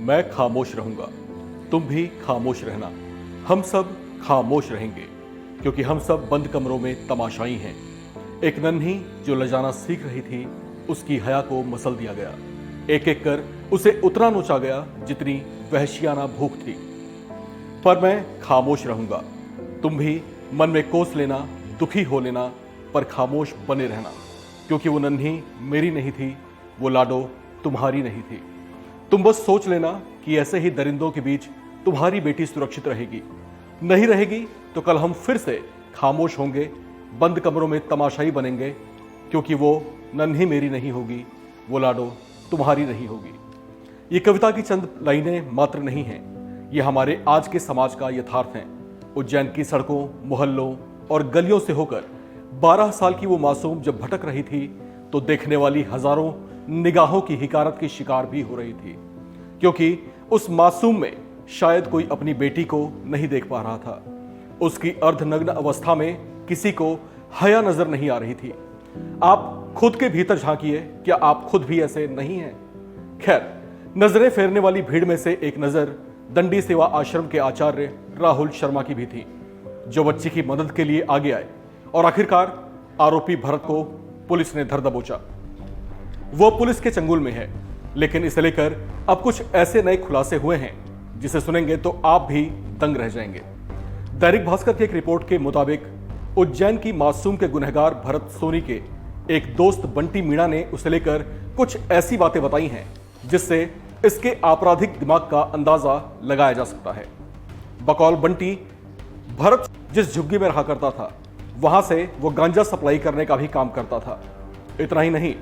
मैं खामोश रहूंगा, तुम भी खामोश रहना। हम सब खामोश रहेंगे क्योंकि हम सब बंद कमरों में तमाशाई हैं। एक नन्ही जो लजाना सीख रही थी, उसकी हया को मसल दिया गया। एक एक कर उसे उतना नोचा गया जितनी वहशियाना भूख थी। पर मैं खामोश रहूंगा, तुम भी मन में कोस लेना, दुखी हो लेना, पर खामोश बने रहना क्योंकि वो नन्ही मेरी नहीं थी, वो लाडो तुम्हारी नहीं थी। तुम बस सोच लेना कि ऐसे ही दरिंदों के बीच तुम्हारी बेटी सुरक्षित रहेगी। नहीं रहेगी तो कल हम फिर से खामोश होंगे, बंद कमरों में तमाशाई बनेंगे क्योंकि वो नन्ही मेरी नहीं होगी, वो लाडो तुम्हारी नहीं होगी। ये कविता की चंद लाइनें मात्र नहीं हैं, ये हमारे आज के समाज का यथार्थ हैं। उज्जैन की सड़कों, मोहल्लों और गलियों से होकर 12 साल की वो मासूम जब भटक रही थी तो देखने वाली हजारों निगाहों की हिकारत की शिकार भी हो रही थी क्योंकि उस मासूम में शायद कोई अपनी बेटी को नहीं देख पा रहा था। उसकी अर्धनग्न अवस्था में किसी को हया नजर नहीं आ रही थी। आप खुद के भीतर झांकिए, क्या आप खुद भी ऐसे नहीं हैं? खैर, नजरें फेरने वाली भीड़ में से एक नजर दंडी सेवा आश्रम के आचार्य राहुल शर्मा की भी थी, जो बच्ची की मदद के लिए आगे आए और आखिरकार आरोपी भरत को पुलिस ने धर दबोचा। वो पुलिस के चंगुल में है, लेकिन इसे लेकर अब कुछ ऐसे नए खुलासे हुए हैं जिसे सुनेंगे तो आप भी दंग रह जाएंगे। दैनिक भास्कर की एक रिपोर्ट के मुताबिक उज्जैन की मासूम के गुनहगार भरत सोनी के एक दोस्त बंटी मीणा ने उसे लेकर कुछ ऐसी बातें बताई हैं जिससे इसके आपराधिक दिमाग का अंदाजा लगाया जा सकता है। बकौल बंटी, भरत जिस झुग्गी में रहा करता था वहां से वो गांजा सप्लाई करने का भी काम करता था। इतना ही नहीं,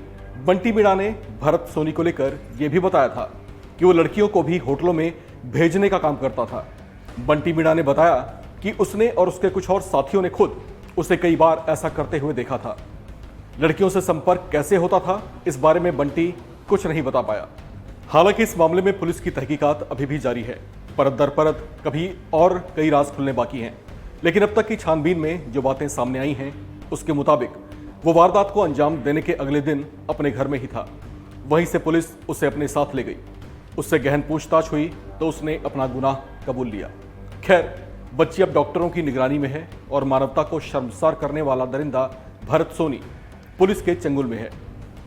बंटी मीणा ने भरत सोनी को लेकर यह भी बताया था कि वो लड़कियों को भी होटलों में भेजने का काम करता था। बंटी मीणा ने बताया कि उसने और उसके कुछ और साथियों ने खुद उसे कई बार ऐसा करते हुए देखा था। लड़कियों से संपर्क कैसे होता था, इस बारे में बंटी कुछ नहीं बता पाया। हालांकि इस मामले में पुलिस की तहकीकात अभी भी जारी है, परत दर परत कभी और कई राज खुलने बाकी हैं। लेकिन अब तक की छानबीन में जो बातें सामने आई हैं उसके मुताबिक वो वारदात को अंजाम देने के अगले दिन अपने घर में ही था। वहीं से पुलिस उसे अपने साथ ले गई। उससे गहन पूछताछ हुई तो उसने अपना गुनाह कबूल लिया। खैर, बच्ची अब डॉक्टरों की निगरानी में है और मानवता को शर्मसार करने वाला दरिंदा भरत सोनी पुलिस के चंगुल में है।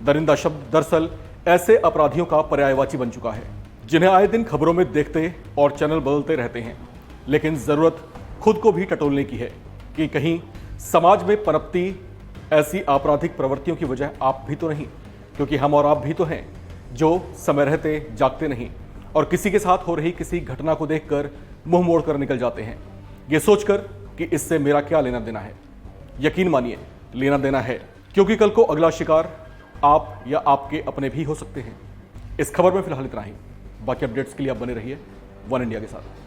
दरिंदा शब्द दरअसल ऐसे अपराधियों का पर्यायवाची बन चुका है जिन्हें आए दिन खबरों में देखते और चैनल बदलते रहते हैं। लेकिन जरूरत खुद को भी टटोलने की है कि कहीं समाज में पनपती ऐसी आपराधिक प्रवृत्तियों की वजह आप भी तो नहीं, क्योंकि हम और आप भी तो हैं जो समय रहते जागते नहीं और किसी के साथ हो रही किसी घटना को देखकर मुंह मोड़कर निकल जाते हैं, ये सोचकर कि इससे मेरा क्या लेना देना है। यकीन मानिए, लेना देना है, क्योंकि कल को अगला शिकार आप या आपके अपने भी हो सकते हैं। इस खबर में फिलहाल इतना ही। बाकी अपडेट्स के लिए आप बने रहिए वन इंडिया के साथ।